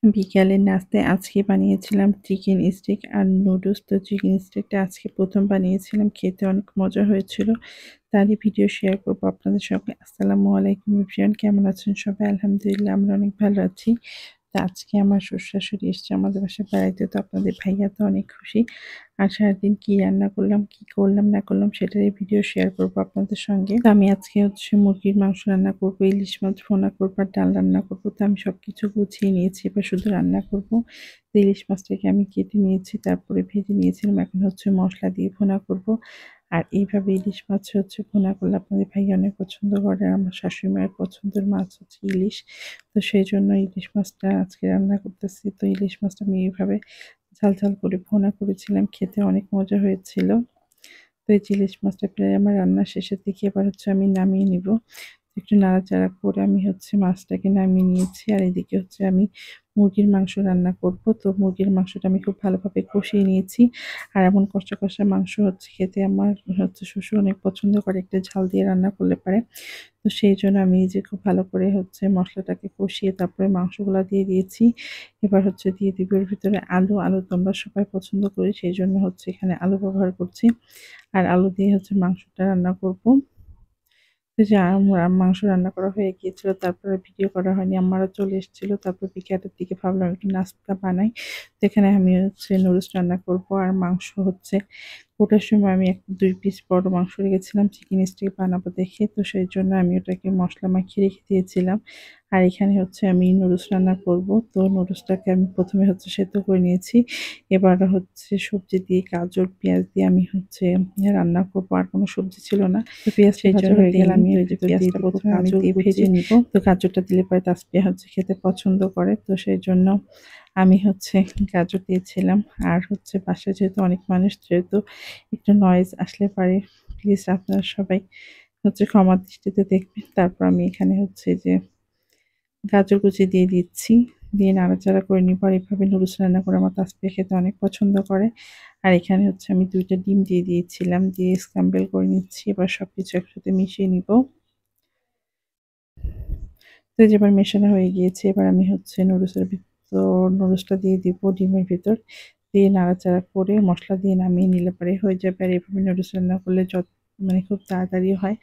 বিকালের নাস্তায় আজকে বানিয়েছিলাম চিকেন স্টিক আর নুডলস। তো চিকেন স্টিকটা আজকে প্রথম বানিয়েছিলাম, খেতে অনেক মজা হয়েছিল। তারই ভিডিও শেয়ার করবো আপনাদের সঙ্গে। আসসালামু আলাইকুম এভরিওয়ান, কেমন আছেন সবাই? আলহামদুলিল্লাহ আমরা অনেক ভালো আছি। তো আজকে আমার শ্বশুর-শাশুড়ি এসছে আমাদের বাসায় বেড়াইতে, তো আপনাদের ভাইয়া তো অনেক খুশি। আর সারাদিন কী রান্না করলাম, কী করলাম না করলাম সেটারই ভিডিও শেয়ার করবো আপনাদের সঙ্গে। তো আমি আজকে মুরগির মাংস রান্না করবো, ইলিশ মাছ ভুনা করবো আর ডাল রান্না করবো। তো আমি সব কিছু গুছিয়ে নিয়েছি, এবার শুধু রান্না করবো। তো ইলিশ মাছটাকে আমি কেটে নিয়েছি, তারপরে ভেজে নিয়েছিলাম। এখন মশলা দিয়ে ভুনা করবো। আর এইভাবে ইলিশ মাছ ভুনা করলে আপনাদের ভাইয়া অনেক পছন্দ করে। আর আমার শাশুড়ি মায়ের পছন্দের মাছ ইলিশ। তো সেই জন্য ইলিশ মাছটা আজকে রান্না করতেছি। তো ইলিশ মাছটা আমি এইভাবে ঝাল ঝাল করে ভুনা করেছিলাম, খেতে অনেক মজা হয়েছিল। তো এই ইলিশ মাছটা প্রায় আমার রান্না শেষের দিকে, এবার আমি নামিয়ে নিব। একটু নাড়াচাড়া করে আমি মাছটাকে নামিয়ে নিয়েছি। আর এদিকে আমি মুরগির মাংস রান্না করব। তো মুরগির মাংসটা আমি খুব ভালোভাবে কষিয়ে নিয়েছি। আর এমন কষা কষা মাংস খেতে আমার শ্বশুর অনেক পছন্দ করে, একটু ঝাল দিয়ে রান্না করলে পারে। তো সেই জন্য আমি এই যে খুব ভালো করে মশলাটাকে কষিয়ে তারপরে মাংসগুলা দিয়ে দিয়েছি। এবার দিয়ে দিব এর ভিতরে আলু। আলু তো আমরা সবাই পছন্দ করি, সেই জন্য এখানে আলু ব্যবহার করছি। আর আলু দিয়ে মাংসটা রান্না করব। তো যে মাংস রান্না করা হয়ে গিয়েছিল, তারপরে ভিডিও করা হয়নি। আম্মারা চলে এসেছিল, তারপর বিকেলের দিকে ভাবলাম একটু নাস্তা বানাই। তো এখানে আমি নুডলস রান্না করব। আর মাংস ওটার সময় আমি 2 পিস বড় মাংস রেখেছিলাম চিকেন স্টিক বানাবো দেখে। তো সেই জন্য আমি ওটাকে মশলা মাখিয়ে রেখে দিয়েছিলাম। আর এখানে আমি নুডলস রান্না করব। তো নুডলসটাকে আমি প্রথমে সেদ্ধ করে নিয়েছি। এবার সবজি দিয়ে গাজর পেঁয়াজ দিয়ে আমি রান্না করব। আর কোনো সবজি ছিল না, তো পেঁয়াজটা ভাজা হয়ে গেলে আমি ওই যে পেঁয়াজটা প্রথমে আমি দিয়ে ভেজে নিব। তো গাজরটা দিলে পরে তাসপিয়া খেতে পছন্দ করে। তো সেই জন্য আমি গাজর দিয়েছিলাম। আর বাসায় যেহেতু অনেক মানুষ, যেহেতু একটু নয়েজ আসলে পারে, প্লিজ আপনারা সবাই ক্ষমা দৃষ্টিতে দেখবেন। তারপর আমি এখানে যে গাজর কুচি দিয়ে দিচ্ছি, দিয়ে নাড়াচাড়া করে নিব। আর এভাবে নুডলস রান্না করে আমার তাসপিয়া খেতে অনেক পছন্দ করে। আর এখানে আমি 2টা ডিম দিয়ে দিয়েছিলাম, দিয়ে স্ক্র্যাম্বল করে নিচ্ছি। এবার সবকিছু একসাথে মিশিয়ে নিব। তো এবার মেশানো হয়ে গিয়েছে, এবার আমি নুডলসের ভিতর নুডলসটা দিয়ে দিব ডিমের ভিতর, দিয়ে নাড়াচাড়া করে মশলা দিয়ে নামিয়ে নিলে পরে হয়ে যাবে। আর এভাবে নুডলস রান্না করলে খুব তাড়াতাড়ি হয়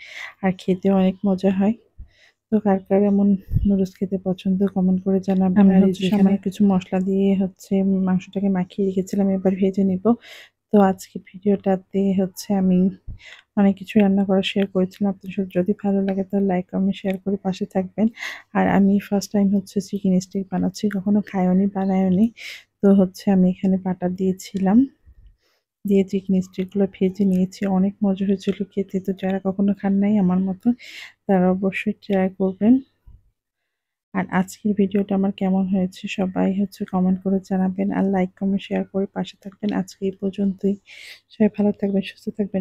আর খেতেও অনেক মজা হয়। তো কার কার এমন নুডলস খেতে পছন্দ কমেন্ট করে জানাবেন। আর সামান্য কিছু মশলা দিয়ে মাংসটাকে মাখিয়ে রেখেছিলাম, এবার ভেজে নিব। তো আজকে ভিডিওটাতে আমি অনেক কিছু রান্না করা শেয়ার করেছিলাম আপনাদের সাথে। যদি ভালো লাগে তাহলে লাইক কমেন্ট শেয়ার করে পাশে থাকবেন। আর আমি ফার্স্ট টাইম চিকেন স্টিক বানাচ্ছি, কখনো খাইওনি বানাইওনি। তো আমি এখানে বাটার দিয়েছিলাম, দিয়ে চিকেন স্টিকগুলো ভেজে নিয়েছি। অনেক মজা হয়েছিল খেতে। তো যারা কখনো খান নাই আমার মতো, তারা অবশ্যই ট্রাই করবেন। আর আজকের ভিডিওটা আমার কেমন হয়েছে সবাই কমেন্ট করে জানাবেন। আর লাইক কমেন্ট শেয়ার করে পাশে থাকবেন। আজকে এই পর্যন্তই। সবাই ভালো থাকবেন, সুস্থ থাকবেন।